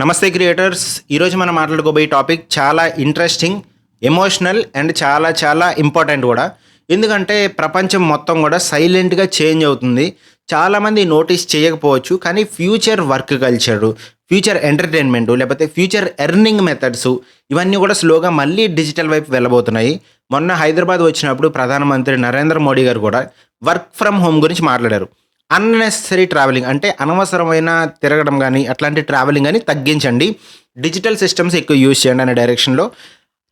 నమస్తే క్రియేటర్స్. ఈరోజు మనం మాట్లాడుకోబోయే టాపిక్ చాలా ఇంట్రెస్టింగ్, ఎమోషనల్ అండ్ చాలా చాలా ఇంపార్టెంట్ కూడా. ఎందుకంటే ప్రపంచం మొత్తం కూడా సైలెంట్గా చేంజ్ అవుతుంది. చాలామంది నోటీస్ చేయకపోవచ్చు, కానీ future work culture, future entertainment, లేకపోతే ఫ్యూచర్ ఎర్నింగ్ మెథడ్స్ ఇవన్నీ కూడా స్లోగా మళ్ళీ డిజిటల్ వైపు వెళ్ళబోతున్నాయి. మొన్న హైదరాబాద్ వచ్చినప్పుడు ప్రధానమంత్రి నరేంద్ర మోడీ గారు కూడా వర్క్ ఫ్రమ్ హోమ్ గురించి మాట్లాడారు. అన్నెసెసరీ ట్రావెలింగ్ అంటే అనవసరమైన తిరగడం కానీ అట్లాంటి ట్రావెలింగ్ కానీ తగ్గించండి, డిజిటల్ సిస్టమ్స్ ఎక్కువ యూజ్ చేయండి అనే డైరెక్షన్లో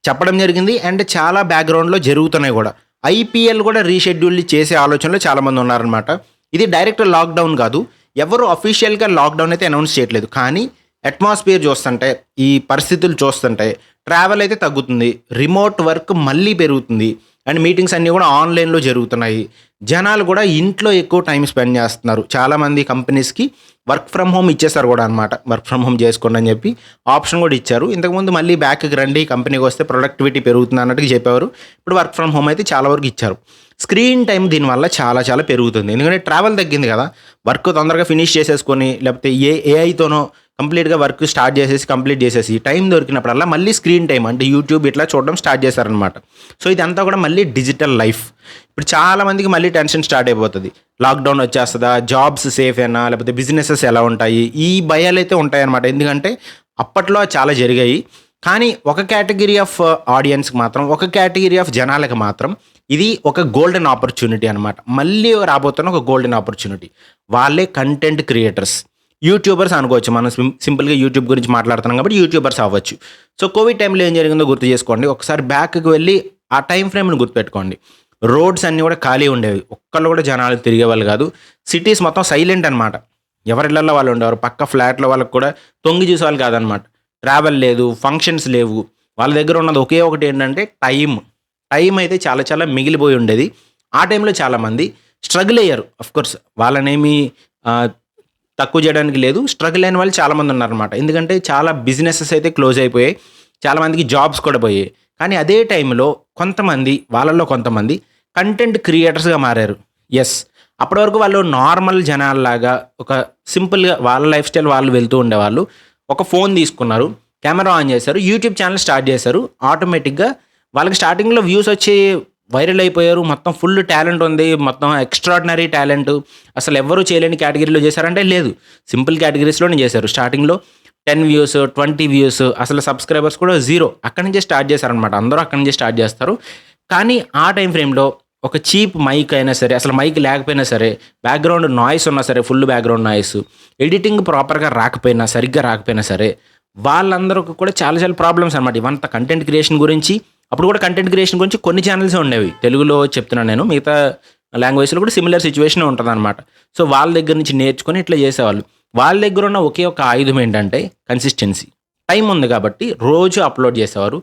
చెప్పడం జరిగింది. అండ్ చాలా బ్యాక్గ్రౌండ్లో జరుగుతున్నాయి కూడా. ఐపీఎల్ కూడా రీషెడ్యూల్ చేసే ఆలోచనలో చాలామంది ఉన్నారనమాట. ఇది డైరెక్ట్ లాక్డౌన్ కాదు, ఎవరు అఫీషియల్గా లాక్డౌన్ అయితే అనౌన్స్ చేయట్లేదు. కానీ అట్మాస్ఫియర్ చూస్తుంటే, ఈ పరిస్థితులు చూస్తుంటే ట్రావెల్ అయితే తగ్గుతుంది, రిమోట్ వర్క్ మళ్ళీ పెరుగుతుంది, అండ్ మీటింగ్స్ అన్నీ కూడా ఆన్లైన్లో జరుగుతున్నాయి. జనాలు కూడా ఇంట్లో ఎక్కువ టైం స్పెండ్ చేస్తున్నారు. చాలామంది కంపెనీస్కి వర్క్ ఫ్రమ్ హోమ్ ఇచ్చేస్తారు కూడా అనమాట. వర్క్ ఫ్రమ్ హోమ్ చేసుకోండి అని చెప్పి ఆప్షన్ కూడా ఇచ్చారు. ఇంతకుముందు మళ్ళీ బ్యాక్కి రండి, కంపెనీకి వస్తే ప్రొడక్టివిటీ పెరుగుతుంది అన్నట్టుగా చెప్పేవారు. ఇప్పుడు వర్క్ ఫ్రమ్ హోమ్ అయితే చాలా వరకు ఇచ్చారు. స్క్రీన్ టైం దీనివల్ల చాలా చాలా పెరుగుతుంది. ఎందుకంటే ట్రావెల్ తగ్గింది కదా, వర్క్ తొందరగా ఫినిష్ చేసేసుకొని, లేకపోతే ఏఐతోనో కంప్లీట్గా వర్క్ స్టార్ట్ చేసేసి కంప్లీట్ చేసేసి టైం దొరికినప్పుడల్లా మళ్ళీ స్క్రీన్ టైం అంటే యూట్యూబ్ ఇట్లా చూడడం స్టార్ట్ చేశారనమాట. సో ఇదంతా కూడా మళ్ళీ డిజిటల్ లైఫ్. ఇప్పుడు చాలామందికి మళ్ళీ టెన్షన్ స్టార్ట్ అయిపోతుంది. లాక్డౌన్ వచ్చేస్తుందా, జాబ్స్ సేఫ్ అయినా, లేకపోతే బిజినెసెస్ ఎలా ఉంటాయి, ఈ భయాలు అయితే ఉంటాయన్నమాట. ఎందుకంటే అప్పట్లో చాలా జరిగాయి. కానీ ఒక కేటగిరీ ఆఫ్ ఆడియన్స్కి మాత్రం, ఒక కేటగిరీ ఆఫ్ జనాలకు మాత్రం ఇది ఒక గోల్డెన్ ఆపర్చునిటీ అనమాట. మళ్ళీ రాబోతున్న ఒక గోల్డెన్ ఆపర్చునిటీ. వాళ్ళే కంటెంట్ క్రియేటర్స్, యూట్యూబర్స్ అనుకోవచ్చు. మనం సింపుల్గా యూట్యూబ్ గురించి మాట్లాడుతున్నాం కాబట్టి యూట్యూబర్స్ అవ్వచ్చు. సో కోవిడ్ టైంలో ఏం జరిగిందో గుర్తు చేసుకోండి. ఒకసారి బ్యాక్కి వెళ్ళి ఆ టైం ఫ్రేమ్ని గుర్తుపెట్టుకోండి. రోడ్స్ అన్నీ కూడా ఖాళీ ఉండేవి, ఒక్కళ్ళు కూడా జనాలు తిరిగేవాళ్ళు కాదు. సిటీస్ మొత్తం సైలెంట్ అనమాట. ఎవరిళ్ళల్లో వాళ్ళు ఉండేవారు. పక్క ఫ్లాట్లో వాళ్ళకి కూడా తొంగి చూసేవాళ్ళు కాదనమాట. ట్రావెల్ లేదు, ఫంక్షన్స్ లేవు. వాళ్ళ దగ్గర ఉన్నది ఒకే ఒకటి ఏంటంటే టైం అయితే చాలా చాలా మిగిలిపోయి ఉండేది. ఆ టైంలో చాలామంది స్ట్రగుల్ అయ్యారు. అఫ్కోర్స్ వాళ్ళనేమి తక్కువ చేయడానికి లేదు, స్ట్రగుల్ అయిన వాళ్ళు చాలామంది ఉన్నారనమాట. ఎందుకంటే చాలా బిజినెసెస్ అయితే క్లోజ్ అయిపోయాయి, చాలామందికి జాబ్స్ కూడా పోయాయి. కానీ అదే టైంలో వాళ్ళల్లో కొంతమంది కంటెంట్ క్రియేటర్స్గా మారారు. ఎస్, అప్పటి వరకు వాళ్ళు నార్మల్ జనాల్లాగా ఒక సింపుల్గా వాళ్ళ లైఫ్ స్టైల్ వాళ్ళు వెళ్తూ ఉండేవాళ్ళు. ఒక ఫోన్ తీసుకున్నారు, కెమెరా ఆన్ చేశారు, యూట్యూబ్ ఛానల్ స్టార్ట్ చేశారు. ఆటోమేటిక్గా వాళ్ళకి స్టార్టింగ్లో వ్యూస్ వచ్చి వైరల్ అయిపోయారు. మొత్తం ఫుల్ టాలెంట్ ఉంది, మొత్తం ఎక్స్ట్రాడినరీ టాలెంట్, అసలు ఎవరు చేయలేని కేటగిరీలో చేశారంటే లేదు, సింపుల్ కేటగిరీస్లోనే చేశారు. స్టార్టింగ్లో 10 వ్యూస్, 20 వ్యూస్, అసలు సబ్స్క్రైబర్స్ కూడా 0. అక్కడి నుంచే స్టార్ట్ చేశారనమాట. అందరూ అక్కడి నుంచే స్టార్ట్ చేస్తారు. కానీ ఆ టైం ఫ్రేమ్లో ఒక చీప్ మైక్ అయినా సరే, అసలు మైక్ లేకపోయినా సరే, బ్యాక్గ్రౌండ్ నాయిస్ ఉన్నా సరే, ఫుల్ బ్యాక్గ్రౌండ్ నాయిస్, ఎడిటింగ్ ప్రాపర్గా సరిగ్గా రాకపోయినా సరే, వాళ్ళందరికీ కూడా చాలా చాలా ప్రాబ్లమ్స్ అనమాట. ఇవంతా కంటెంట్ క్రియేషన్ గురించి. అప్పుడు కూడా కంటెంట్ క్రియేషన్ గురించి కొన్ని ఛానల్సే ఉండేవి, తెలుగులో చెప్తున్నాను నేను, మిగతా లాంగ్వేజ్లో కూడా సిమిలర్ సిచ్యువేషన్ ఉంటుంది అనమాట. సో వాళ్ళ దగ్గర నుంచి నేర్చుకొని ఇట్లా చేసేవాళ్ళు. వాళ్ళ దగ్గర ఉన్న ఒకే ఒక ఆయుధం ఏంటంటే కన్సిస్టెన్సీ. టైం ఉంది కాబట్టి రోజు అప్లోడ్ చేసేవారు,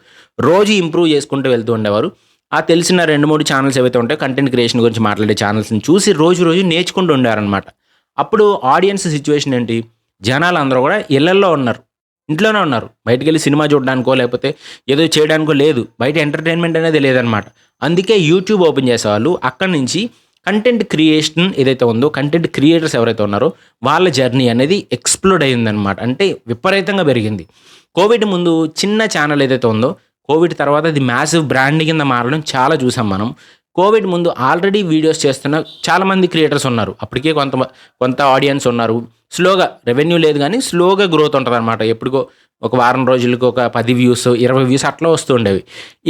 రోజు ఇంప్రూవ్ చేసుకుంటూ వెళ్తూ ఉండేవారు. ఆ తెలిసిన 2-3 ఛానల్స్ ఏవైతే ఉంటాయో కంటెంట్ క్రియేషన్ గురించి మాట్లాడే ఛానల్స్ని చూసి రోజు నేర్చుకుంటూ ఉండారనమాట. అప్పుడు ఆడియన్స్ సిచ్యువేషన్ ఏంటి, జనాలు అందరూ కూడా ఇళ్లల్లో ఉన్నారు, ఇంట్లోనే ఉన్నారు. బయటికి వెళ్ళి సినిమా చూడడానికో లేకపోతే ఏదో చేయడానికో లేదు, బయట ఎంటర్టైన్మెంట్ అనేది లేదనమాట. అందుకే యూట్యూబ్ ఓపెన్ చేసేవాళ్ళు. అక్కడి నుంచి కంటెంట్ క్రియేషన్ ఏదైతే ఉందో, కంటెంట్ క్రియేటర్స్ ఎవరైతే ఉన్నారో వాళ్ళ జర్నీ అనేది ఎక్స్ప్లోడ్ అయ్యిందనమాట. అంటే విపరీతంగా పెరిగింది. కోవిడ్ ముందు చిన్న ఛానల్ ఏదైతే ఉందో, కోవిడ్ తర్వాత అది మ్యాసివ్ బ్రాండ్ కింద మారడం చాలా చూసాం మనం. కోవిడ్ ముందు ఆల్రెడీ వీడియోస్ చేస్తున్న చాలామంది క్రియేటర్స్ ఉన్నారు. అప్పటికే కొంత ఆడియన్స్ ఉన్నారు. స్లోగా, రెవెన్యూ లేదు కానీ స్లోగా గ్రోత్ ఉంటుంది అనమాట. ఎప్పుడుకో ఒక వారం రోజులకు ఒక 10 వ్యూస్, 20 వ్యూస్ అట్లా వస్తూ ఉండేవి.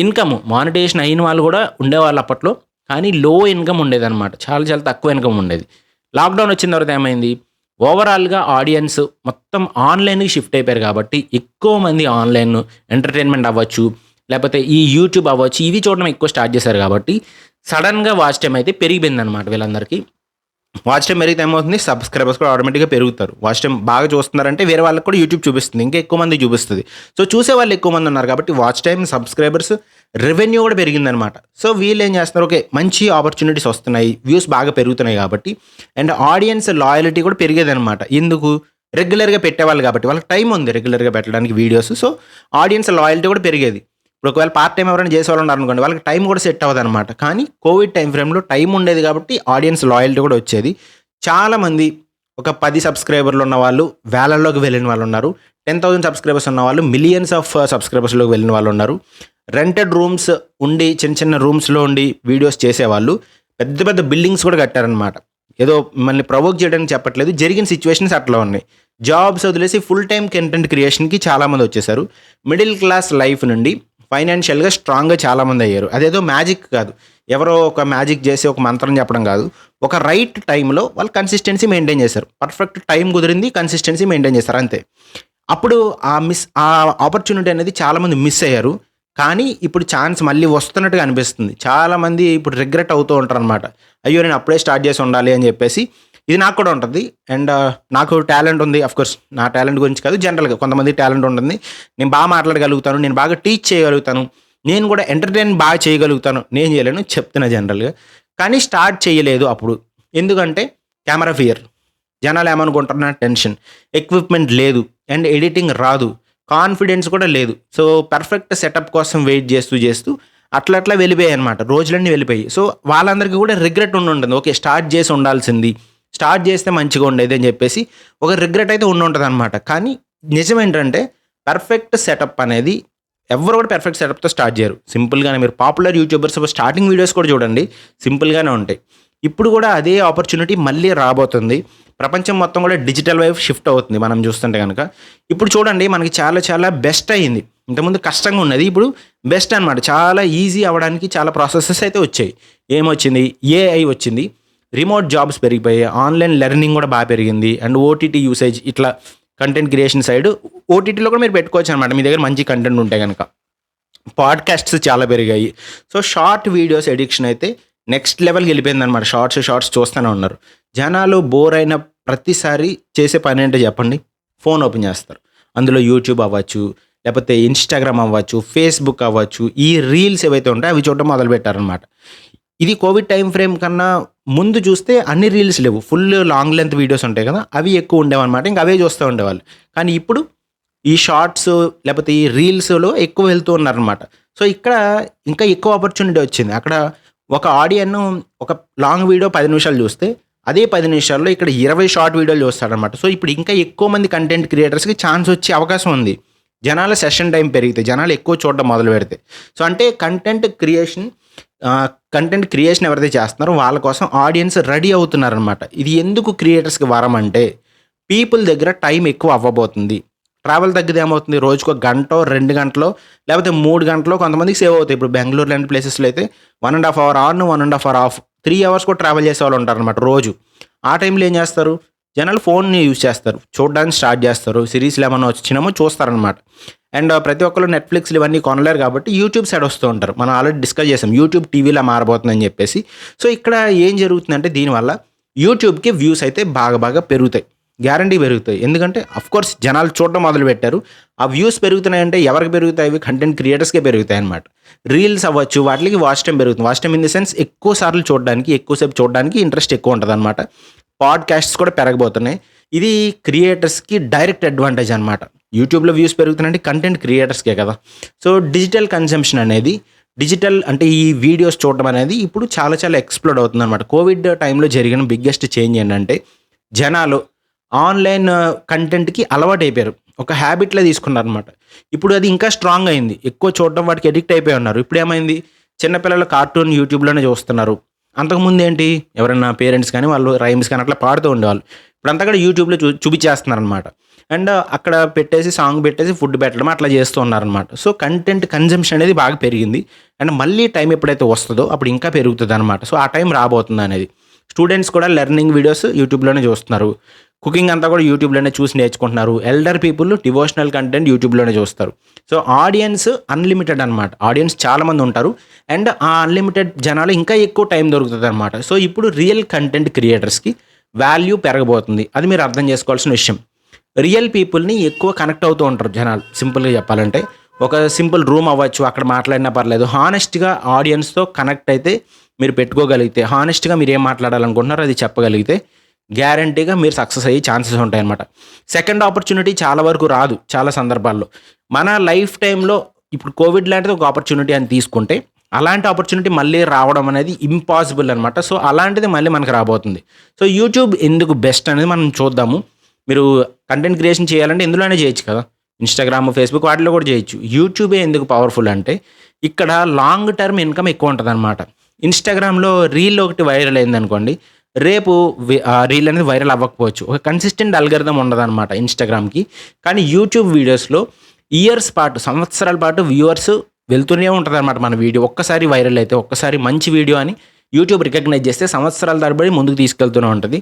ఇన్కమ్ మానిటైజేషన్ అయిన వాళ్ళు కూడా ఉండేవాళ్ళు అప్పట్లో, కానీ లో ఇన్కమ్ ఉండేదన్నమాట. చాలా చాలా తక్కువ ఇన్కమ్ ఉండేది. లాక్డౌన్ వచ్చిన తర్వాత ఏమైంది, ఓవరాల్గా ఆడియన్స్ మొత్తం ఆన్లైన్కి షిఫ్ట్ అయిపోయారు. కాబట్టి ఎక్కువ మంది ఆన్లైన్ ఎంటర్టైన్మెంట్ అవ్వచ్చు, లేకపోతే ఈ యూట్యూబ్ అవ్వచ్చు, ఇవి చూడడం ఎక్కువ స్టార్ట్ చేశారు. కాబట్టి సడన్గా వాచ్ టైం అయితే పెరిగిపోయింది అనమాట. వీళ్ళందరికీ వాచ్ టైం పెరిగితే ఏమవుతుంది, సబ్స్క్రైబర్స్ కూడా ఆటోమేటిక్గా పెరుగుతారు. వాచ్ టైం బాగా చూస్తున్నారంటే వేరే వాళ్ళకి కూడా యూట్యూబ్ చూపిస్తుంది, ఇంకా ఎక్కువ మంది చూపిస్తుంది. సో చూసే వాళ్ళు ఎక్కువ మంది ఉన్నారు కాబట్టి వాచ్ టైం, సబ్స్క్రైబర్స్, రెవెన్యూ కూడా పెరిగిందనమాట. సో వీళ్ళు ఏం చేస్తున్నారు, ఓకే మంచి ఆపర్చునిటీస్ వస్తున్నాయి, వ్యూస్ బాగా పెరుగుతున్నాయి కాబట్టి, అండ్ ఆడియన్స్ లాయల్టీ కూడా పెరిగేదనమాట. ఎందుకు, రెగ్యులర్గా పెట్టేవాళ్ళు కాబట్టి, వాళ్ళకి టైం ఉంది రెగ్యులర్గా పెట్టడానికి వీడియోస్. సో ఆడియన్స్ లాయల్టీ కూడా పెరిగేది. ఇప్పుడు ఒకవేళ పార్ట్ టైం ఎవరైనా చేసేవాళ్ళు ఉన్నారు అనుకోండి, వాళ్ళకి టైం కూడా సెట్ అవ్వదు అనమాట. కానీ కోవిడ్ టైం ఫ్రేమ్లో టైం ఉండేది కాబట్టి ఆడియన్స్ లాయల్టీ కూడా వచ్చేది. చాలామంది ఒక 10 సబ్స్క్రైబర్లు ఉన్న వాళ్ళు వేలల్లోకి వెళ్ళిన వాళ్ళు ఉన్నారు. 10,000 సబ్స్క్రైబర్స్ ఉన్న వాళ్ళు మిలియన్స్ ఆఫ్ సబ్స్క్రైబర్స్‌లోకి వెళ్ళిన వాళ్ళు ఉన్నారు. రెంటెడ్ రూమ్స్ ఉండి చిన్న చిన్న రూమ్స్‌లో ఉండి వీడియోస్ చేసేవాళ్ళు పెద్ద పెద్ద బిల్డింగ్స్ కూడా కట్టారనమాట. ఏదో మిమ్మల్ని ప్రొవోక్ చేయడానికి చెప్పట్లేదు. జరిగిన సిట్యుయేషన్స్ అట్లా ఉన్నాయి. జాబ్స్ వదిలేసి ఫుల్ టైమ్ కంటెంట్ క్రియేషన్‌కి చాలామంది వచ్చేసారు. మిడిల్ క్లాస్ లైఫ్ నుండి ఫైనాన్షియల్‌గా స్ట్రాంగ్‌గా చాలామంది అయ్యారు. అదేదో మ్యాజిక్ కాదు. ఎవరో ఒక మ్యాజిక్ చేసి ఒక మంత్రం చెప్పడం కాదు. ఒక రైట్ టైంలో వాళ్ళు కన్సిస్టెన్సీ మెయింటైన్ చేశారు. పర్ఫెక్ట్ టైం కుదిరింది, కన్సిస్టెన్సీ మెయింటైన్ చేశారు అంతే. అప్పుడు ఆ ఆపర్చునిటీ అనేది చాలామంది మిస్ అయ్యారు. కానీ ఇప్పుడు ఛాన్స్ మళ్ళీ వస్తున్నట్టుగా అనిపిస్తుంది. చాలామంది ఇప్పుడు రిగ్రెట్ అవుతూ ఉంటారనమాట. అయ్యో! నేను అప్పుడే స్టార్ట్ చేసి ఉండాలి అని చెప్పేసి. ఇది నాకు కూడా ఉంటుంది. అండ్ నాకు టాలెంట్ ఉంది. ఆఫ్‌కోర్స్ నా టాలెంట్ గురించి కాదు, జనరల్‌గా కొంతమందికి టాలెంట్ ఉంటుంది. నేను బాగా మాట్లాడగలుగుతాను. నేను బాగా టీచ్ చేయగలుగుతాను. నేను కూడా ఎంటర్‌టైన్ బాగా చేయగలుగుతాను. నేను చేయలేను చెప్తున్నా జనరల్‌గా. కానీ స్టార్ట్ చేయలేదు అప్పుడు. ఎందుకంటే కెమెరా ఫియర్. జనాలు ఏమనుకుంటారన్న టెన్షన్. ఎక్విప్‌మెంట్ లేదు అండ్ ఎడిటింగ్ రాదు. కాన్ఫిడెన్స్ కూడా లేదు. సో, పర్ఫెక్ట్ సెటప్ కోసం వెయిట్ చేస్తూ అట్లా వెళ్ళిపోయాయనమాట. రోజులన్నీ వెళ్ళిపోయాయి. సో, వాళ్ళందరికీ కూడా రిగ్రెట్ ఉండుంటుంది. ఓకే, స్టార్ట్ చేసి ఉండాల్సింది. స్టార్ట్ చేస్తే మంచిగా ఉండేది అని చెప్పేసి ఒక రిగ్రెట్ అయితే ఉండుంటదనమాట. కానీ నిజమేంటంటే పర్ఫెక్ట్ సెటప్ అనేది ఎవ్వరు కూడా పర్ఫెక్ట్ సెటప్‌తో స్టార్ట్ చేయరు. సింపుల్‌గానే మీరు పాపులర్ యూట్యూబర్స్ స్టార్టింగ్ వీడియోస్ కూడా చూడండి. సింపుల్‌గానే ఉంటాయి. ఇప్పుడు కూడా అదే ఆపర్చునిటీ మళ్ళీ రాబోతుంది. ప్రపంచం మొత్తం కూడా డిజిటల్ వైపు షిఫ్ట్ అవుతుంది మనం చూస్తుంటే గనక. ఇప్పుడు చూడండి మనకి చాలా చాలా బెస్ట్ అయింది. ఇంతకుముందు కష్టంగా ఉన్నది. ఇప్పుడు బెస్ట్ అనమాట. చాలా ఈజీ అవ్వడానికి చాలా ప్రాసెసెస్ అయితే వచ్చాయి. ఏమొచ్చింది? ఏఐ వచ్చింది. రిమోట్ జాబ్స్ పెరిగిపోయాయి. ఆన్‌లైన్ లెర్నింగ్ కూడా బాగా పెరిగింది. అండ్ ఓటీటీ యూసేజ్ ఇట్లా కంటెంట్ క్రియేషన్ సైడ్ ఓటీటీలో కూడా మీరు పెట్టుకోవచ్చు అనమాట. మీ దగ్గర మంచి కంటెంట్ ఉంటే గనక. పాడ్‌కాస్ట్స్ చాలా పెరిగాయి. సో, షార్ట్ వీడియోస్ ఎడిక్షన్ అయితే నెక్స్ట్ లెవెల్‌కి వెళ్ళిపోయిందనమాట. షార్ట్స్ చూస్తూనే ఉన్నారు. జనాలు బోర్ అయిన ప్రతిసారి చేసే పనేంటో చెప్పండి? ఫోన్ ఓపెన్ చేస్తారు. అందులో యూట్యూబ్ అవ్వచ్చు, లేకపోతే ఇన్‌స్టాగ్రామ్ అవ్వచ్చు, ఫేస్‌బుక్ అవ్వచ్చు, ఈ రీల్స్ ఏవైతే ఉంటాయో అవి చూడడం మొదలుపెట్టారనమాట. ఇది కోవిడ్ టైమ్ ఫ్రేమ్ కన్నా ముందు చూస్తే అన్ని రీల్స్ లేవు. ఫుల్ లాంగ్ లెంత్ వీడియోస్ ఉంటాయి కదా! అవి ఎక్కువ ఉండేవన్నమాట. ఇంక అవే చూస్తూ ఉండేవాళ్ళు. కానీ ఇప్పుడు ఈ షార్ట్స్ లేకపోతే ఈ రీల్స్‌లో ఎక్కువ వెళ్తూ ఉన్నారనమాట. సో, ఇక్కడ ఇంకా ఎక్కువ ఆపర్చునిటీ వచ్చింది. అక్కడ ఒక ఆడియన్ ఒక లాంగ్ వీడియో 10 నిమిషాలు చూస్తే, అదే 10 నిమిషాల్లో ఇక్కడ 20 షార్ట్ వీడియోలు చూస్తాడనమాట. సో, ఇప్పుడు ఇంకా ఎక్కువ మంది కంటెంట్ క్రియేటర్స్‌కి ఛాన్స్ వచ్చే అవకాశం ఉంది. జనాల సెషన్ టైం పెరిగితే, జనాలు ఎక్కువ చూడడం మొదలుపెడితే. సో, అంటే కంటెంట్ క్రియేషన్ ఎవరైతే చేస్తున్నారో వాళ్ళ కోసం ఆడియన్స్ రెడీ అవుతున్నారనమాట. ఇది ఎందుకు క్రియేటర్స్‌కి వరం అంటే, పీపుల్ దగ్గర టైం ఎక్కువ అవ్వబోతుంది. ట్రావెల్ తగ్గితే ఏమవుతుంది? రోజుకో గంటో, 2 గంటలో లేకపోతే 3 గంటలో కొంతమందికి సేవ్ అవుతాయి. ఇప్పుడు బెంగుళూరు లాంటి ప్లేసెస్‌లో అయితే 1 ½ hour on, 1 ½ hour off. 3 hours కూడా ట్రావెల్ చేసేవాళ్ళు ఉంటారనమాట రోజు. ఆ టైంలో ఏం చేస్తారు? జనాలు ఫోన్‌ని యూజ్ చేస్తారు. చూడడానికి స్టార్ట్ చేస్తారు. సిరీస్‌లు ఏమన్నా వచ్చినేమో చూస్తారనమాట. అండ్ ప్రతి ఒక్కళ్ళు నెట్‌ఫ్లిక్స్‌లు ఇవన్నీ కొనలేరు కాబట్టి యూట్యూబ్ సైడ్ వస్తూ ఉంటారు. మనం ఆల్రెడీ డిస్కస్ చేసాం. యూట్యూబ్ టీవీలా మారబోతుందని చెప్పేసి. సో, ఇక్కడ ఏం జరుగుతుందంటే దీనివల్ల యూట్యూబ్‌కి వ్యూస్ అయితే బాగా పెరుగుతాయి. గ్యారంటీ పెరుగుతాయి. ఎందుకంటే ఆఫ్‌కోర్స్ జనాలు చూడడం మొదలుపెట్టారు. ఆ వ్యూస్ పెరుగుతున్నాయంటే ఎవరికి పెరుగుతాయి? అవి కంటెంట్ క్రియేటర్స్‌కే పెరుగుతాయన్నమాట. రీల్స్ అవ్వచ్చు, వాటికి వాచ్ టైమ్ పెరుగుతుంది. Watch time in the sense ఎక్కువ సార్లు చూడడానికి, ఎక్కువసేపు చూడడానికి ఇంట్రెస్ట్ ఎక్కువ ఉంటదనమాట. పాడ్‌కాస్ట్స్ కూడా పెరగబోతున్నాయి. ఇది క్రియేటర్స్‌కి డైరెక్ట్ అడ్వాంటేజ్ అనమాట. యూట్యూబ్‌లో వ్యూస్ పెరుగుతున్నాయంటే కంటెంట్ క్రియేటర్స్‌కే కదా! సో, డిజిటల్ కన్జంప్షన్ అనేది అంటే ఈ వీడియోస్ చూడడం అనేది ఇప్పుడు చాలా చాలా ఎక్స్‌ప్లోడ్ అవుతుందనమాట. కోవిడ్ టైంలో జరిగిన బిగ్గెస్ట్ చేంజ్ ఏంటంటే జనాలు ఆన్‌లైన్ కంటెంట్‌కి అలవాటైపోయారు. ఒక హ్యాబిట్‌లా తీసుకున్నారనమాట. ఇప్పుడు అది ఇంకా స్ట్రాంగ్ అయింది. ఎక్కువ చూడడం వాటికి అడిక్ట్ అయిపోయి ఉన్నారు. ఇప్పుడేమైంది? చిన్న పిల్లలు కార్టూన్ యూట్యూబ్‌లోనే చూస్తున్నారు. అంతకుముందేంటి? ఎవరైనా పేరెంట్స్ కానీ వాళ్ళు రైమ్స్ కానీ అట్లా పాడుతూ ఉండేవాళ్ళు. ఇప్పుడంతా కూడా యూట్యూబ్‌లో చూపించేస్తున్నారనమాట. అండ్ అక్కడ పెట్టేసి సాంగ్ పెట్టేసి ఫుడ్ పెట్టడం అట్లా చేస్తూ ఉన్నారనమాట. సో, కంటెంట్ కన్జంప్షన్ అనేది బాగా పెరిగింది. అండ్ మళ్ళీ టైం ఎప్పుడైతే వస్తదో అప్పుడు ఇంకా పెరుగుతదనమాట. సో, ఆ టైం రాబోతుందనేది. స్టూడెంట్స్ కూడా లెర్నింగ్ వీడియోస్ యూట్యూబ్‌లోనే చూస్తున్నారు. కుకింగ్ అంతా కూడా యూట్యూబ్‌లోనే చూసి నేర్చుకుంటున్నారు. ఎల్డర్ పీపుల్ డివోషనల్ కంటెంట్ యూట్యూబ్‌లోనే చూస్తారు. సో, ఆడియన్స్ అన్‌లిమిటెడ్ అనమాట. ఆడియన్స్ చాలామంది ఉంటారు. అండ్ ఆ అన్‌లిమిటెడ్ జనాలు ఇంకా ఎక్కువ టైం దొరుకుతదనమాట. సో, ఇప్పుడు రియల్ కంటెంట్ క్రియేటర్స్‌కి వాల్యూ పెరగబోతుంది. అది మీరు అర్థం చేసుకోవాల్సిన విషయం. రియల్ పీపుల్‌ని ఎక్కువ కనెక్ట్ అవుతూ ఉంటారు జనాలు. సింపుల్‌గా చెప్పాలంటే ఒక సింపుల్ రూమ్ అవ్వచ్చు, అక్కడ మాట్లాడినా పర్లేదు. హానెస్ట్‌గా ఆడియన్స్‌తో కనెక్ట్ అయితే మీరు పెట్టుకోగలిగితే, హానెస్ట్‌గా మీరు ఏం మాట్లాడాలనుకుంటున్నారో అది చెప్పగలిగితే గ్యారంటీగా మీరు సక్సెస్ అయ్యే ఛాన్సెస్ ఉంటాయన్నమాట. సెకండ్ ఆపర్చునిటీ చాలా వరకు రాదు చాలా సందర్భాల్లో. మన లైఫ్ టైంలో ఇప్పుడు కోవిడ్ లాంటిది ఒక ఆపర్చునిటీ అని తీసుకుంటే, అలాంటి ఆపర్చునిటీ మళ్ళీ రావడం అనేది ఇంపాసిబుల్ అనమాట. సో, అలాంటిది మళ్ళీ మనకు రాబోతుంది. సో, యూట్యూబ్ ఎందుకు బెస్ట్ అనేది మనం చూద్దాము. మీరు కంటెంట్ క్రియేషన్ చేయాలంటే ఇందులోనే చేయొచ్చు కదా! ఇన్‌స్టాగ్రామ్, ఫేస్‌బుక్ వాటిలో కూడా చేయొచ్చు. యూట్యూబే ఎందుకు పవర్‌ఫుల్ అంటే ఇక్కడ లాంగ్ టర్మ్ ఇన్‌కమ్ ఎక్కువ ఉంటదనమాట. ఇన్‌స్టాగ్రామ్‌లో రీల్ ఒకటి వైరల్ అయిందనుకోండి. రేపు ఆ రీల్ అనేది వైరల్ అవ్వకపోవచ్చు. ఒక కన్సిస్టెంట్ అల్గారిథం ఉండదనమాట ఇన్‌స్టాగ్రామ్‌కి. కానీ యూట్యూబ్ వీడియోస్‌లో ఇయర్స్ పాటు, సంవత్సరాల పాటు వ్యూవర్స్ వెళ్తూనే ఉంటదనమాట మన వీడియో. ఒక్కసారి వైరల్ అయితే, ఒక్కసారి మంచి వీడియో అని యూట్యూబ్ రికగ్నైజ్ చేస్తే సంవత్సరాల తరబడి ముందుకు తీసుకెళ్తూనే ఉంటది.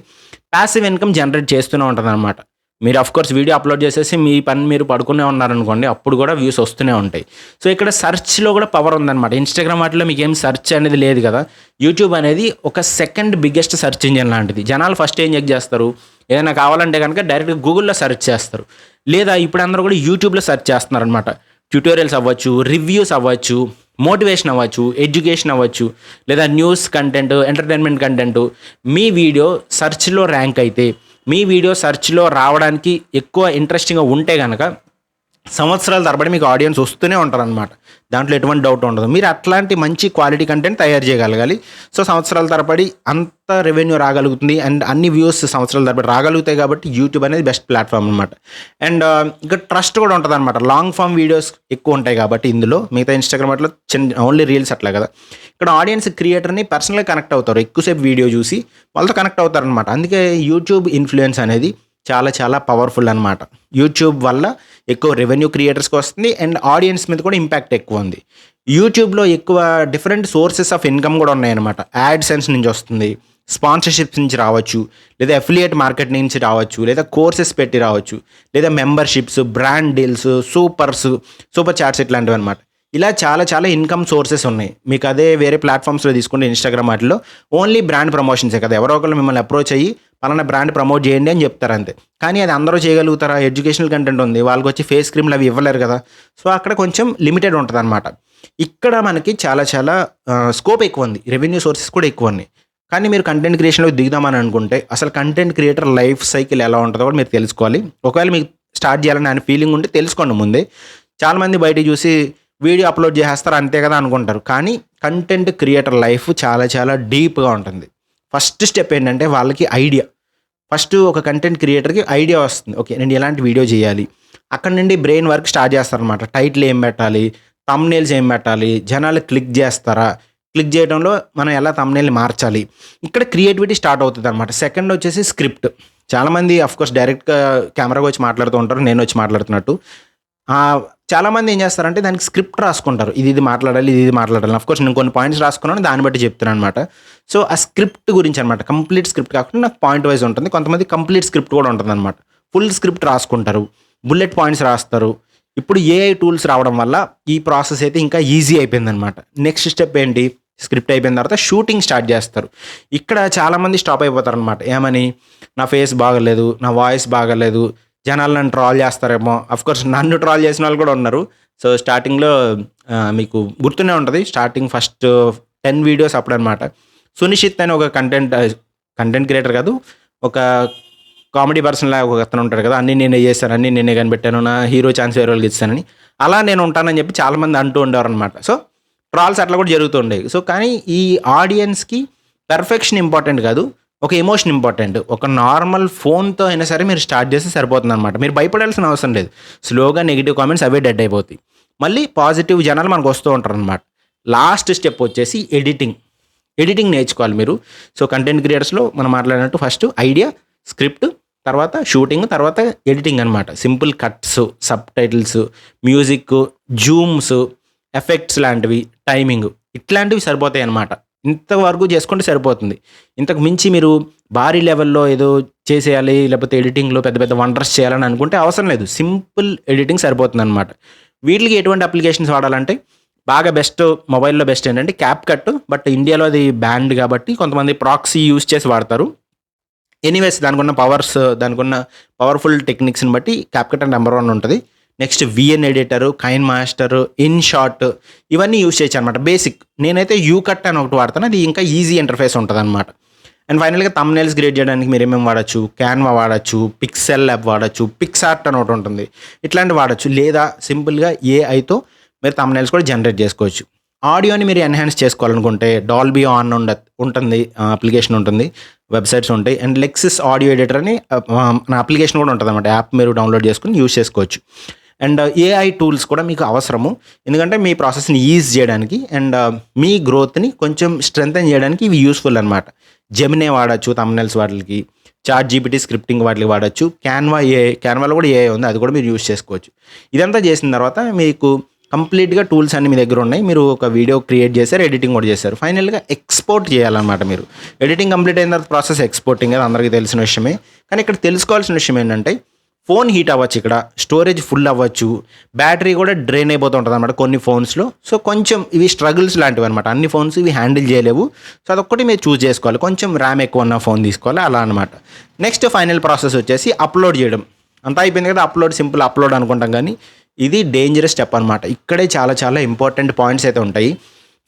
పాసివ్ ఇన్‌కమ్ జనరేట్ చేస్తూనే ఉంటదనమాట. మీరు ఆఫ్‌కోర్స్ వీడియో అప్‌లోడ్ చేసేసి మీ పని మీరు పడుకునే ఉన్నారనుకోండి, అప్పుడు కూడా వ్యూస్ వస్తూనే ఉంటాయి. సో, ఇక్కడ సెర్చ్‌లో కూడా పవర్ ఉందనమాట. ఇన్‌స్టాగ్రామ్ వాటిలో మీకేం సెర్చ్ అనేది లేదు కదా! యూట్యూబ్ అనేది ఒక సెకండ్ బిగ్గెస్ట్ సెర్చ్ ఇంజిన్ లాంటిది. జనాలు ఫస్ట్ ఏం చెక్ చేస్తారు? ఏదైనా కావాలంటే గనక డైరెక్ట్‌గా గూగుల్‌లో సెర్చ్ చేస్తారు. లేదా ఇప్పుడు అందరూ కూడా యూట్యూబ్‌లో సెర్చ్ చేస్తున్నారనమాట. ట్యుటోరియల్స్ అవ్వచ్చు, రివ్యూస్ అవ్వచ్చు, మోటివేషన్ అవ్వచ్చు, ఎడ్యుకేషన్ అవ్వచ్చు, లేదా న్యూస్ కంటెంట్, ఎంటర్‌టైన్‌మెంట్ కంటెంట్. మీ వీడియో సెర్చ్‌లో ర్యాంక్ అయితే, మీ వీడియో సెర్చ్‌లో రావడానికి ఎక్కువ ఇంట్రెస్టింగ్‌గా ఉంటే గనక సంవత్సరాల తరబడి మీకు ఆడియన్స్ వస్తూనే ఉంటారనమాట. దాంట్లో ఎటువంటి డౌట్ ఉండదు. మీరు అట్లాంటి మంచి క్వాలిటీ కంటెంట్ తయారు చేయగలగాలి. సో, సంవత్సరాల తరబడి అంత రెవెన్యూ రాగలుగుతుంది. అండ్ అన్ని వ్యూస్ సంవత్సరాల తరబడి రాగలుగుతాయి కాబట్టి యూట్యూబ్ అనేది బెస్ట్ ప్లాట్‌ఫామ్ అనమాట. అండ్ ఇంకా ట్రస్ట్ కూడా ఉంటదనమాట. లాంగ్ ఫార్మ్ వీడియోస్ ఎక్కువ ఉంటాయి కాబట్టి ఇందులో. మిగతా ఇన్‌స్టాగ్రామ్ వాటిలో ఓన్లీ రీల్స్ అట్లా కదా! ఇక్కడ ఆడియన్స్ క్రియేటర్‌ని పర్సనల్‌గా కనెక్ట్ అవుతారు. ఎక్కువసేపు వీడియో చూసి వాళ్ళతో కనెక్ట్ అవుతారనమాట. అందుకే యూట్యూబ్ ఇన్‌ఫ్లుయెన్స్ అనేది చాలా చాలా పవర్‌ఫుల్ అనమాట. యూట్యూబ్ వల్ల ఎక్కువ రెవెన్యూ క్రియేటర్స్‌కి వస్తుంది. అండ్ ఆడియన్స్ మీద కూడా ఇంపాక్ట్ ఎక్కువ ఉంది. యూట్యూబ్‌లో ఎక్కువ డిఫరెంట్ సోర్సెస్ ఆఫ్ ఇన్‌కమ్ కూడా ఉన్నాయన్నమాట. యాడ్‌సెన్స్ నుంచి వస్తుంది. స్పాన్సర్‌షిప్స్ నుంచి రావచ్చు. లేదా అఫిలియేట్ మార్కెటింగ్ నుంచి రావచ్చు. లేదా కోర్సెస్ పెట్టి రావచ్చు. లేదా memberships, brand deals, super chats ఇట్లాంటివన్నమాట. ఇలా చాలా చాలా ఇన్‌కమ్ సోర్సెస్ ఉన్నాయి. మీకు అదే వేరే ప్లాట్‌ఫామ్స్‌లో తీసుకుంటే ఇన్‌స్టాగ్రామ్ వాటిలో ఓన్లీ బ్రాండ్ ప్రమోషన్సే కదా! ఎవరో ఒకళ్ళు మిమ్మల్ని అప్రోచ్ అయ్యి పలానా బ్రాండ్ ప్రమోట్ చేయండి అని చెప్తారు అంతే. కానీ అది అందరూ చేయగలుగుతారా? ఎడ్యుకేషనల్ కంటెంట్ ఉంది. వాళ్ళకొచ్చి ఫేస్ క్రీమ్‌లు అవి ఇవ్వలేరు కదా! సో, అక్కడ కొంచెం లిమిటెడ్ ఉంటదనమాట. ఇక్కడ మనకి చాలా చాలా స్కోప్ ఎక్కువ ఉంది. రెవెన్యూ సోర్సెస్ కూడా ఎక్కువ ఉన్నాయి. కానీ మీరు కంటెంట్ క్రియేషన్‌లోకి దిగుదామని అనుకుంటే అసలు కంటెంట్ క్రియేటర్ లైఫ్ సైకిల్ ఎలా ఉంటదో కూడా మీరు తెలుసుకోవాలి. ఒకవేళ మీకు స్టార్ట్ చేయాలని అనే ఫీలింగ్ ఉంటే తెలుసుకోండి ముందే. చాలామంది బయటికి చూసి వీడియో అప్‌లోడ్ చేసేస్తారు అంతే కదా అనుకుంటారు. కానీ కంటెంట్ క్రియేటర్ లైఫ్ చాలా చాలా డీప్‌గా ఉంటుంది. ఫస్ట్ స్టెప్ ఏంటంటే వాళ్ళకి ఐడియా. ఫస్ట్ ఒక కంటెంట్ క్రియేటర్‌కి ఐడియా వస్తుంది. ఓకే. నేను ఎలాంటి వీడియో చేయాలి? అక్కడి నుండి బ్రెయిన్ వర్క్ స్టార్ట్ చేస్తారనమాట. టైటిల్ ఏం పెట్టాలి? థంబ్‌నెయిల్స్ ఏం పెట్టాలి? జనాలు క్లిక్ చేస్తారా? క్లిక్ చేయడంలో మనం ఎలా థంబ్‌నెయిల్‌ని మార్చాలి? ఇక్కడ క్రియేటివిటీ స్టార్ట్ అవుతదనమాట. సెకండ్ వచ్చేసి స్క్రిప్ట్. చాలామంది ఆఫ్‌కోర్స్ డైరెక్ట్‌గా కెమెరాకి వచ్చి మాట్లాడుతూ ఉంటారు. నేను వచ్చి మాట్లాడుతున్నట్టు. చాలామంది ఏం చేస్తారంటే దానికి స్క్రిప్ట్ రాసుకుంటారు. ఇది మాట్లాడాలి, ఇది మాట్లాడాలి. ఆఫ్‌కోర్స్ నేను కొన్ని పాయింట్స్ రాసుకున్నాను. దాన్ని బట్టి చెప్తున్నాననమాట. సో, ఆ స్క్రిప్ట్ గురించి అనమాట. కంప్లీట్ స్క్రిప్ట్ కాకుండా నాకు పాయింట్ వైస్ ఉంటుంది. కొంతమంది కంప్లీట్ స్క్రిప్ట్ కూడా ఉంటుందనమాట. ఫుల్ స్క్రిప్ట్ రాసుకుంటారు. బుల్లెట్ పాయింట్స్ రాస్తారు. ఇప్పుడు ఏఐ టూల్స్ రావడం వల్ల ఈ ప్రాసెస్ అయితే ఇంకా ఈజీ అయిపోయిందనమాట. నెక్స్ట్ స్టెప్ ఏంటి? స్క్రిప్ట్ అయిపోయిన తర్వాత షూటింగ్ స్టార్ట్ చేస్తారు. ఇక్కడ చాలామంది స్టాప్ అయిపోతారనమాట. ఏమని? నా ఫేస్ బాగాలేదు, నా వాయిస్ బాగాలేదు, జనాలు నన్ను ట్రోల్ చేస్తారేమో. ఆఫ్‌కోర్స్ నన్ను ట్రోల్ చేసిన వాళ్ళు కూడా ఉన్నారు. సో, స్టార్టింగ్‌లో మీకు గుర్తునే ఉంటది. స్టార్టింగ్ ఫస్ట్ 10 వీడియోస్ అప్పుడనమాట. సునిషిత్ అని ఒక కంటెంట్ క్రియేటర్ కాదు. ఒక కామెడీ పర్సన్‌లాగా ఒకతను ఉంటాడు కదా! అన్నీ నేనే చేశాను, అన్నీ నేనే కనిపెట్టాను, నా హీరో ఛాన్స్ వేరే వాళ్ళకి ఇచ్చానని. అలా నేను ఉంటానని చెప్పి చాలామంది అంటూ ఉండేవారనమాట. సో, ట్రాల్స్ అట్లా కూడా జరుగుతూ ఉండేవి. సో, కానీ ఈ ఆడియన్స్‌కి పెర్ఫెక్షన్ ఇంపార్టెంట్ కాదు. ఒక ఎమోషన్ ఇంపార్టెంట్. ఒక నార్మల్ ఫోన్‌తో అయినా సరే మీరు స్టార్ట్ చేస్తే సరిపోతుందనమాట. మీరు భయపడాల్సిన అవసరం లేదు. స్లోగా నెగెటివ్ కామెంట్స్ అవే డెడ్ అయిపోతాయి. మళ్ళీ పాజిటివ్ జనాలు మనకు వస్తూ ఉంటారనమాట. లాస్ట్ స్టెప్ వచ్చేసి ఎడిటింగ్. ఎడిటింగ్ నేర్చుకోవాలి మీరు. సో, కంటెంట్ క్రియేటర్స్‌లో మనం మాట్లాడినట్టు ఫస్ట్ ఐడియా, స్క్రిప్ట్, తర్వాత షూటింగ్, తర్వాత ఎడిటింగ్ అనమాట. Simple cuts, subtitles, music, zooms, effects లాంటివి, టైమింగ్ ఇట్లాంటివి సరిపోతాయన్నమాట. ఇంతవరకు చేసుకుంటే సరిపోతుంది. ఇంతకు మించి మీరు భారీ లెవెల్‌లో ఏదో చేసేయాలి, లేకపోతే ఎడిటింగ్‌లో పెద్ద పెద్ద వండర్స్ చేయాలని అనుకుంటే అవసరం లేదు. సింపుల్ ఎడిటింగ్ సరిపోతుందనమాట. వీటికి ఎటువంటి అప్లికేషన్స్ వాడాలంటే బాగా బెస్ట్, మొబైల్‌లో బెస్ట్ ఏంటంటే క్యాప్‌కట్. బట్ ఇండియాలో అది బ్యాన్డ్ కాబట్టి కొంతమంది ప్రాక్సీ యూజ్ చేసి వాడతారు. ఎనీవేస్ దానికున్న పవర్‌ఫుల్ టెక్నిక్స్‌ని బట్టి క్యాప్‌కట్ నెంబర్ 1 ఉంటది. Next VN editor, KineMaster, InShot ఇవన్నీ యూజ్ చేయొచ్చనమాట. బేసిక్. నేనైతే యూకట్ అని ఒకటి వాడతాను. అది ఇంకా ఈజీ ఇంటర్ఫేస్ ఉంటదనమాట. అండ్ ఫైనల్‌గా థంబ్‌నెయిల్స్ క్రియేట్ చేయడానికి మీరేమేమి వాడొచ్చు? క్యాన్వా వాడొచ్చు, పిక్సెల్ ల్యాబ్ వాడొచ్చు, పిక్సార్ట్ అని ఒకటి ఉంటుంది. ఇట్లాంటివి వాడొచ్చు. లేదా సింపుల్‌గా ఏఐతో మీరు థంబ్‌నెయిల్స్ కూడా జనరేట్ చేసుకోవచ్చు. ఆడియోని మీరు ఎన్హాన్స్ చేసుకోవాలనుకుంటే డాల్బీ ఆన్ ఉంటుంది, అప్లికేషన్ ఉంటుంది, వెబ్సైట్స్ ఉంటాయి. అండ్ లెక్సిస్ ఆడియో ఎడిటర్ అని నా అప్లికేషన్ కూడా ఉంటుంది అన్నమాట. యాప్ మీరు డౌన్లోడ్ చేసుకుని యూజ్ చేసుకోవచ్చు. అండ్ ఏఐ టూల్స్ కూడా మీకు అవసరము, ఎందుకంటే మీ ప్రాసెస్ని ఈజ్ చేయడానికి అండ్ మీ గ్రోత్ని కొంచెం స్ట్రెంథెన్ చేయడానికి ఇవి యూస్ఫుల్ అనమాట. జెమినే వాడచ్చు థంబ్నెయిల్స్ వాటికి, చాట్ జీపీటీ స్క్రిప్టింగ్ వాటికి వాడచ్చు, క్యాన్వాలో కూడా ఏఐ ఉంది, అది కూడా మీరు యూజ్ చేసుకోవచ్చు. ఇదంతా చేసిన తర్వాత మీకు కంప్లీట్గా టూల్స్ అన్ని మీ దగ్గర ఉన్నాయి. మీరు ఒక వీడియో క్రియేట్ చేశారు, ఎడిటింగ్ కూడా చేశారు. ఫైనల్గా ఎక్స్పోర్ట్ చేయాలన్నమాట. మీరు ఎడిటింగ్ కంప్లీట్ అయిన తర్వాత ప్రాసెస్ ఎక్స్పోర్టింగ్, అది అందరికీ తెలిసిన విషయమే. కానీ ఇక్కడ తెలుసుకోవాల్సిన విషయం ఏంటంటే ఫోన్ హీట్ అవ్వచ్చు, ఇక్కడ స్టోరేజ్ ఫుల్ అవ్వచ్చు, బ్యాటరీ కూడా డ్రైన్ అయిపోతూ ఉంటుంది అనమాట కొన్ని ఫోన్స్లో. సో కొంచెం ఇవి స్ట్రగుల్స్ లాంటివి అనమాట. అన్ని ఫోన్స్ ఇవి హ్యాండిల్ చేయలేవు. సో అదొక్కటి మీరు చూస్ చేసుకోవాలి, కొంచెం ర్యామ్ ఎక్కువ ఉన్న ఫోన్ తీసుకోవాలి, అలా అనమాట. నెక్స్ట్ ఫైనల్ ప్రాసెస్ వచ్చేసి అప్లోడ్ చేయడం. అంతా అయిపోయింది కదా, అప్లోడ్, సింపుల్ అప్లోడ్ అనుకుంటాం, కానీ ఇది డేంజరస్ స్టెప్ అనమాట. ఇక్కడే చాలా చాలా ఇంపార్టెంట్ పాయింట్స్ అయితే ఉంటాయి.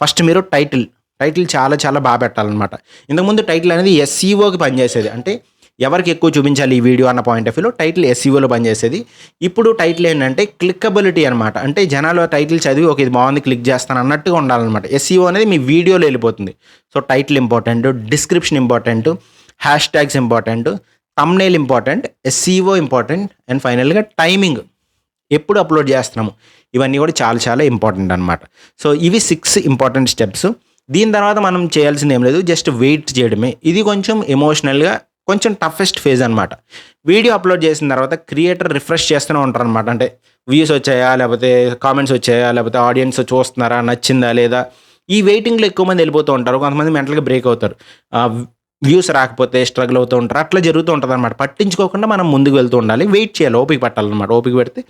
ఫస్ట్ మీరు టైటిల్ చాలా చాలా బాగా పెట్టాలన్నమాట. ఇంతకుముందు టైటిల్ అనేది ఎస్ఈఓకి పనిచేసేది, అంటే ఎవరికి ఎక్కువ చూపించాలి ఈ వీడియో అన్న పాయింట్ ఆఫ్ వ్యూలో టైటిల్ ఎస్ఈఓలో పనిచేసేది. ఇప్పుడు టైటిల్ ఏంటంటే క్లిక్కబిలిటీ అనమాట. అంటే జనాలు టైటిల్ చదివి ఒక ఇది బాగుంది క్లిక్ చేస్తాను అన్నట్టుగా ఉండాలన్నమాట. ఎస్ఈఓ అనేది మీ వీడియోలో వెళ్ళిపోతుంది. So title important, description important, hash tags important, thumbnail important, SEO important, and ఫైనల్గా టైమింగ్, ఎప్పుడు అప్లోడ్ చేస్తున్నాము, ఇవన్నీ కూడా చాలా చాలా ఇంపార్టెంట్ అనమాట. సో ఇవి 6 ఇంపార్టెంట్ స్టెప్స్. దీని తర్వాత మనం చేయాల్సింది ఏం లేదు, జస్ట్ వెయిట్ చేయడమే. ఇది కొంచెం ఎమోషనల్గా కొంచెం టఫెస్ట్ ఫేజ్ అనమాట. వీడియో అప్లోడ్ చేసిన తర్వాత క్రియేటర్ రిఫ్రెష్ చేస్తూనే ఉంటారు అనమాట. అంటే వ్యూస్ వచ్చాయా, లేకపోతే కామెంట్స్ వచ్చాయా, లేకపోతే ఆడియన్స్ చూస్తున్నారా, నచ్చిందా లేదా, ఈ వెయిటింగ్లో ఎక్కువ మంది వెళ్ళిపోతూ ఉంటారు. కొంతమంది మెంటల్గా బ్రేక్ అవుతారు, వ్యూస్ రాకపోతే స్ట్రగుల్ అవుతూ ఉంటారు. అట్లా జరుగుతూ ఉంటుంది అనమాట. పట్టించుకోకుండా మనం ముందుకు వెళ్తూ ఉండాలి, వెయిట్ చేయాలి, ఓపిక పట్టాలన్నమాట. ఓపిక పెడితే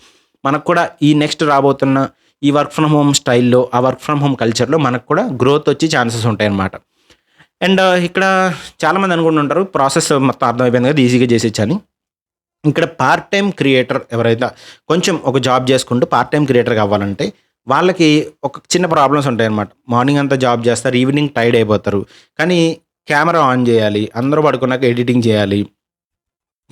మనకు కూడా ఈ నెక్స్ట్ రాబోతున్న ఈ వర్క్ ఫ్రమ్ హోమ్ స్టైల్లో, ఆ వర్క్ ఫ్రమ్ హోమ్ కల్చర్లో మనకు కూడా గ్రోత్ వచ్చే ఛాన్సెస్ ఉంటాయి అన్నమాట. అండ్ ఇక్కడ చాలామంది అనుకుంటుంటారు ప్రాసెస్ మొత్తం అర్థమైపోయింది కదా, ఈజీగా చేసేచ్చని. ఇక్కడ పార్ట్ టైం క్రియేటర్ ఎవరైతే కొంచెం ఒక జాబ్ చేసుకుంటూ పార్ట్ టైం క్రియేటర్ కావాలంటే వాళ్ళకి ఒక చిన్న ప్రాబ్లమ్స్ ఉంటాయి అన్నమాట. మార్నింగ్ అంతా జాబ్ చేస్తారు, ఈవినింగ్ టైర్డ్ అయిపోతారు, కానీ కెమెరా ఆన్ చేయాలి, అందరూ పడుకున్నాక ఎడిటింగ్ చేయాలి,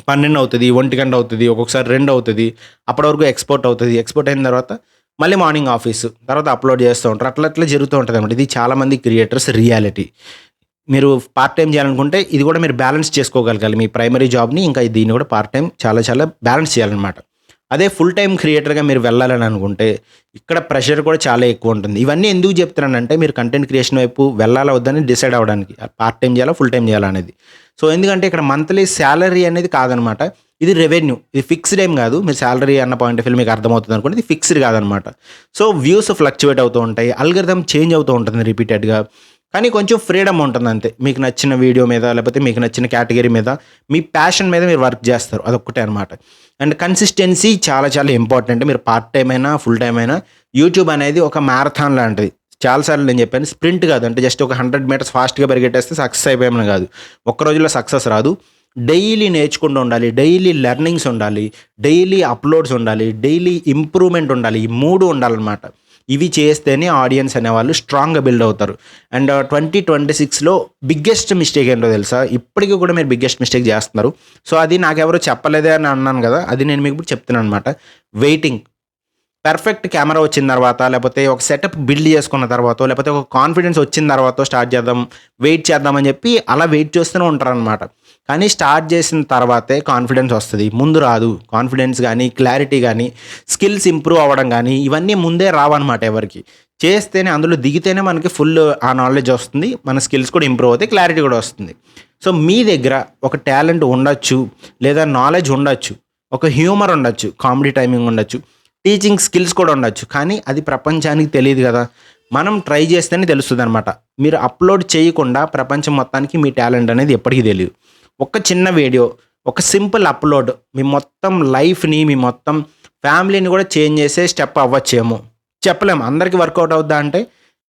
12 అవుతుంది, 1 గంట అవుతుంది, ఒక్కొక్కసారి 2 అవుతుంది, అప్పటి వరకు ఎక్స్పోర్ట్ అవుతుంది. ఎక్స్పోర్ట్ అయిన తర్వాత మళ్ళీ మార్నింగ్ ఆఫీసు, తర్వాత అప్లోడ్ చేస్తూ ఉంటారు. అట్లా జరుగుతూ ఉంటుంది అనమాట. ఇది చాలామంది క్రియేటర్స్ రియాలిటీ. మీరు పార్ట్ టైం చేయాలనుకుంటే ఇది కూడా మీరు బ్యాలెన్స్ చేసుకోగలగాలి, మీ ప్రైమరీ జాబ్ని ఇంకా దీన్ని కూడా పార్ట్ టైం చాలా చాలా బ్యాలెన్స్ చేయాలన్నమాట. అదే ఫుల్ టైం క్రియేటర్గా మీరు వెళ్ళాలని అనుకుంటే ఇక్కడ ప్రెషర్ కూడా చాలా ఎక్కువ ఉంటుంది. ఇవన్నీ ఎందుకు చెప్తున్నానంటే మీరు కంటెంట్ క్రియేషన్ వైపు వెళ్ళాలా వద్దని డిసైడ్ అవ్వడానికి, పార్ట్ టైం చేయాలా ఫుల్ టైం చేయాలా అనేది. సో ఎందుకంటే ఇక్కడ మంత్లీ శాలరీ అనేది కాదనమాట, ఇది రెవెన్యూ, ఇది ఫిక్స్డ్ ఏం కాదు. మీరు శాలరీ అన్న పాయింట్ ఆఫ్ వ్యూ మీకు అర్థమవుతుంది అనుకోండి, ఇది ఫిక్స్డ్ కాదనమాట. సో వ్యూస్ ఫ్లక్చువేట్ అవుతూ ఉంటాయి, అల్గరిథం చేంజ్ అవుతూ ఉంటుంది రిపీటెడ్గా, కానీ కొంచెం ఫ్రీడమ్ ఉంటుంది అంతే. మీకు నచ్చిన వీడియో మీద, లేకపోతే మీకు నచ్చిన కేటగిరీ మీద, మీ ప్యాషన్ మీద మీరు వర్క్ చేస్తారు, అదొక్కటే అనమాట. అండ్ కన్సిస్టెన్సీ చాలా చాలా ఇంపార్టెంట్. మీరు పార్ట్ టైం అయినా ఫుల్ టైం అయినా యూట్యూబ్ అనేది ఒక మ్యారథాన్ లాంటిది. చాలాసార్లు నేను చెప్పాను, స్ప్రింట్ కాదు. అంటే జస్ట్ ఒక 100 మీటర్స్ ఫాస్ట్గా పరిగెట్టేస్తే సక్సెస్ అయిపోయామని కాదు, ఒక్క రోజులో సక్సెస్ రాదు. డైలీ నేర్చుకుంటూ ఉండాలి, డైలీ లెర్నింగ్స్ ఉండాలి, డైలీ అప్లోడ్స్ ఉండాలి, డైలీ ఇంప్రూవ్మెంట్ ఉండాలి. ఈ 3 ఉండాలన్నమాట. ఇవి చేస్తేనే ఆడియన్స్ అనేవాళ్ళు స్ట్రాంగ్గా బిల్డ్ అవుతారు. అండ్ 2026లో బిగ్గెస్ట్ మిస్టేక్ ఏంటో తెలుసా, ఇప్పటికీ కూడా మీరు బిగ్గెస్ట్ మిస్టేక్ చేస్తున్నారు. సో అది నాకెవరో చెప్పలేదే అని అన్నాను కదా, అది నేను మీకు ఇప్పుడు చెప్తున్నాను అనమాట. వెయిటింగ్. పర్ఫెక్ట్ కెమెరా వచ్చిన తర్వాత, లేకపోతే ఒక సెటప్ బిల్డ్ చేసుకున్న తర్వాత, లేకపోతే ఒక కాన్ఫిడెన్స్ వచ్చిన తర్వాత స్టార్ట్ చేద్దాం, వెయిట్ చేద్దామని చెప్పి అలా వెయిట్ చేస్తూనే ఉంటారనమాట. కానీ స్టార్ట్ చేసిన తర్వాతే కాన్ఫిడెన్స్ వస్తుంది, ముందు రాదు. కాన్ఫిడెన్స్ కానీ, క్లారిటీ కానీ, స్కిల్స్ ఇంప్రూవ్ అవ్వడం కానీ, ఇవన్నీ ముందే రావన్నమాట ఎవరికి. చేస్తేనే, అందులో దిగితేనే మనకి ఫుల్ ఆ నాలెడ్జ్ వస్తుంది, మన స్కిల్స్ కూడా ఇంప్రూవ్ అవుతాయి, క్లారిటీ కూడా వస్తుంది. సో మీ దగ్గర ఒక టాలెంట్ ఉండొచ్చు, లేదా నాలెడ్జ్ ఉండొచ్చు, ఒక హ్యూమర్ ఉండొచ్చు, కామెడీ టైమింగ్ ఉండొచ్చు, టీచింగ్ స్కిల్స్ కూడా ఉండొచ్చు, కానీ అది ప్రపంచానికి తెలియదు కదా. మనం ట్రై చేస్తేనే తెలుస్తుంది అనమాట. మీరు అప్లోడ్ చేయకుండా ప్రపంచం మొత్తానికి మీ టాలెంట్ అనేది ఎప్పటికీ తెలియదు. ఒక చిన్న వీడియో, ఒక సింపుల్ అప్లోడ్ మీ మొత్తం లైఫ్ని, మీ మొత్తం ఫ్యామిలీని కూడా చేంజ్ చేసే స్టెప్ అవ్వచ్చేమో. చెప్పలేము అందరికీ వర్కౌట్ అవుద్దా అంటే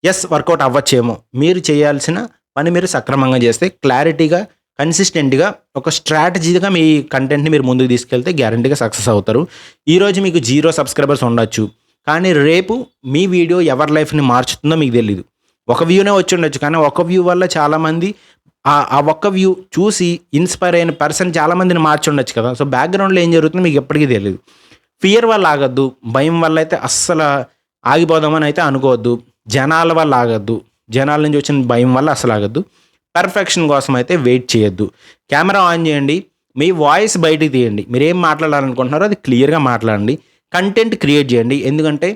ఎస్, వర్కౌట్ అవ్వచ్చేమో. మీరు చేయాల్సిన పని మీరు సక్రమంగా చేస్తే, క్లారిటీగా, కన్సిస్టెంట్గా, ఒక స్ట్రాటజీగా మీ కంటెంట్ని మీరు ముందుకు తీసుకెళ్తే గ్యారంటీగా సక్సెస్ అవుతారు. ఈరోజు మీకు 0 సబ్స్క్రైబర్స్ ఉండొచ్చు, కానీ రేపు మీ వీడియో ఎవరి లైఫ్ని మార్చుతుందో మీకు తెలియదు. ఒక వ్యూనే వచ్చి ఉండొచ్చు, కానీ ఒక వ్యూ వల్ల చాలామంది ఆ ఒక్క వ్యూ చూసి ఇన్స్పైర్ అయిన పర్సన్ చాలామందిని మార్చి ఉండొచ్చు కదా. సో బ్యాక్గ్రౌండ్లో ఏం జరుగుతుందో మీకు ఎప్పటికీ తెలియదు. ఫియర్ వల్ల ఆగద్దు, భయం వల్ల అయితే అస్సలు ఆగిపోదామని అయితే అనుకోవద్దు. జనాల వల్ల ఆగద్దు, జనాల నుంచి వచ్చిన భయం వల్ల అసలు ఆగద్దు. పర్ఫెక్షన్ కోసం అయితే వెయిట్ చేయొద్దు. కెమెరా ఆన్ చేయండి, మీ వాయిస్ బయటికి తీయండి, మీరు ఏం మాట్లాడాలనుకుంటున్నారో అది క్లియర్గా మాట్లాడండి. కంటెంట్ క్రియేట్ చేయండి, ఎందుకంటే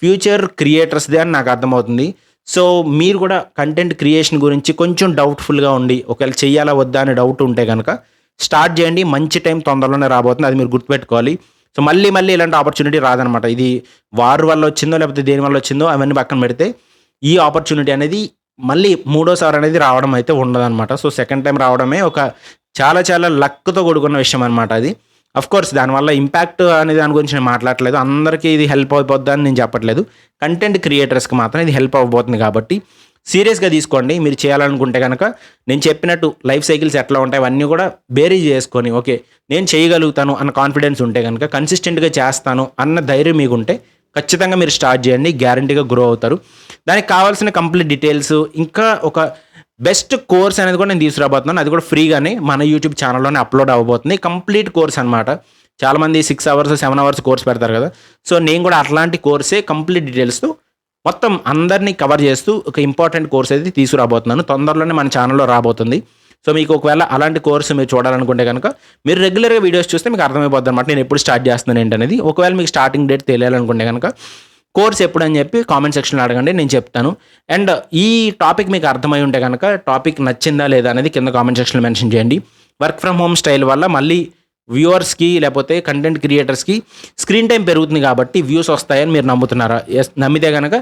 ఫ్యూచర్ క్రియేటర్స్దే అని నాకు అర్థమవుతుంది. సో మీరు కూడా కంటెంట్ క్రియేషన్ గురించి కొంచెం డౌట్ఫుల్గా ఉండి ఒకవేళ చెయ్యాలా వద్దా అనే డౌట్ ఉంటే కనుక స్టార్ట్ చేయండి. మంచి టైం తొందరలోనే రాబోతుంది, అది మీరు గుర్తుపెట్టుకోవాలి. సో మళ్ళీ ఇలాంటి ఆపర్చునిటీ రాదనమాట. ఇది వార్ వల్ల వచ్చిందో లేకపోతే దేని వల్ల వచ్చిందో అవన్నీ పక్కన పెడితే ఈ ఆపర్చునిటీ అనేది మళ్ళీ మూడోసారి అనేది రావడం అయితే ఉండదన్నమాట. సో సెకండ్ టైం రావడమే ఒక చాలా లక్తో కూడుకున్న విషయం అనమాట అది. కోర్స్ దానివల్ల ఇంపాక్ట్ అనే దాని గురించి నేను మాట్లాడట్లేదు, అందరికీ ఇది హెల్ప్ అయిపోద్ది అని నేను చెప్పట్లేదు. కంటెంట్ క్రియేటర్స్కి మాత్రం ఇది హెల్ప్ అవ్వబోతుంది కాబట్టి సీరియస్గా తీసుకోండి. మీరు చేయాలనుకుంటే కనుక నేను చెప్పినట్టు లైఫ్ సైకిల్స్ ఎట్లా ఉంటాయి అవన్నీ కూడా బేరీజ్ చేసుకొని ఓకే నేను చేయగలుగుతాను అన్న కాన్ఫిడెన్స్ ఉంటే కనుక, కన్సిస్టెంట్గా చేస్తాను అన్న ధైర్యం మీకు ఉంటే ఖచ్చితంగా మీరు స్టార్ట్ చేయండి, గ్యారంటీగా గ్రో అవుతారు. దానికి కావాల్సిన కంప్లీట్ డీటెయిల్స్ ఇంకా ఒక బెస్ట్ కోర్స్ అనేది కూడా నేను తీసుకురాబోతున్నాను. అది కూడా ఫ్రీగానే మన యూట్యూబ్ ఛానల్లోనే అప్లోడ్ అవ్వబోతుంది. కంప్లీట్ కోర్స్ అనమాట. చాలామంది 6 hours 7 hours కోర్స్ పెడతారు కదా, సో నేను కూడా అట్లాంటి కోర్సే కంప్లీట్ డీటెయిల్స్తో మొత్తం అందరినీ కవర్ చేస్తూ ఒక ఇంపార్టెంట్ కోర్స్ అయితే తీసుకురాబోతున్నాను. తొందరలోనే మన ఛానల్లో రాబోతుంది. సో మీకు ఒకవేళ అలాంటి కోర్సు మీరు చూడాలనుకుంటే కనుక మీరు రెగ్యులర్గా వీడియోస్ చూస్తే మీకు అర్థమైపోద్ది అనమాట నేను ఎప్పుడు స్టార్ట్ చేస్తున్నాను ఏంటనేది. ఒకవేళ మీకు స్టార్టింగ్ డేట్ తెలియాలనుకుంటే కనుక కోర్స్ ఎప్పుడు అని చెప్పి కామెంట్ సెక్షన్లో అడగండి, నేను చెప్తాను. అండ్ ఈ టాపిక్ మీకు అర్థమై ఉంటే కనుక టాపిక్ నచ్చిందా లేదా అనేది కింద కామెంట్ సెక్షన్లో మెన్షన్ చేయండి. వర్క్ ఫ్రమ్ హోమ్ స్టైల్ వల్ల మళ్ళీ వ్యూవర్స్కి లేకపోతే కంటెంట్ క్రియేటర్స్కి స్క్రీన్ టైం పెరుగుతుంది కాబట్టి వ్యూస్ వస్తాయని మీరు నమ్ముతున్నారా? నమ్మితే కనుక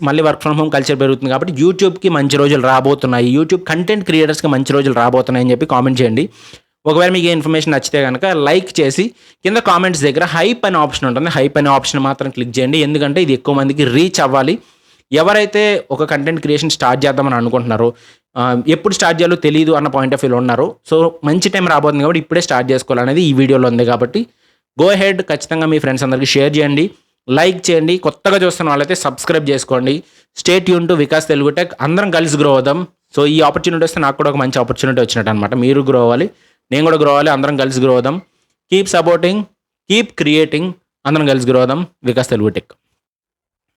మళ్ళీ వర్క్ ఫ్రమ్ హోమ్ కల్చర్ పెరుగుతుంది కాబట్టి యూట్యూబ్కి మంచి రోజులు రాబోతున్నాయి, యూట్యూబ్ కంటెంట్ క్రియేటర్స్కి మంచి రోజులు రాబోతున్నాయి అని చెప్పి కామెంట్ చేయండి. ఒకవేళ మీకు ఇన్ఫర్మేషన్ నచ్చితే కనుక లైక్ చేసి కింద కామెంట్స్ దగ్గర హైప్ అనే ఆప్షన్ ఉంటుంది, హైప్ అనే ఆప్షన్ మాత్రం క్లిక్ చేయండి. ఎందుకంటే ఇది ఎక్కువ మందికి రీచ్ అవ్వాలి. ఎవరైతే ఒక కంటెంట్ క్రియేషన్ స్టార్ట్ చేద్దామని అనుకుంటున్నారో, ఎప్పుడు స్టార్ట్ చేయాలో తెలియదు అన్న పాయింట్ ఆఫ్ వ్యూలో ఉన్నారో, సో మంచి టైం రాబోతుంది కాబట్టి ఇప్పుడే స్టార్ట్ చేసుకోవాలనేది ఈ వీడియోలో ఉంది. కాబట్టి గో హెడ్, ఖచ్చితంగా మీ ఫ్రెండ్స్ అందరికీ షేర్ చేయండి, లైక్ చేయండి. కొత్తగా చూస్తున్న వాళ్ళైతే సబ్స్క్రైబ్ చేసుకోండి. Stay tune to Vikas Telugu tech. అందరం కలిసి గ్రో అవుదాం. సో ఈ ఆపర్చునిటీ వస్తే నాకు కూడా ఒక మంచి ఆపర్చునిటీ వచ్చినట్టు అనమాట. మీరు గ్రో అవ్వాలి, నేను కూడా గ్రో అవ్వాలి, అందరం కలిసి గ్రో అవుదాం. కీప్ సపోర్టింగ్, కీప్ క్రియేటింగ్, అందరం కలిసి గ్రో అవుదాం. వికాస్ తెలుగు టెక్.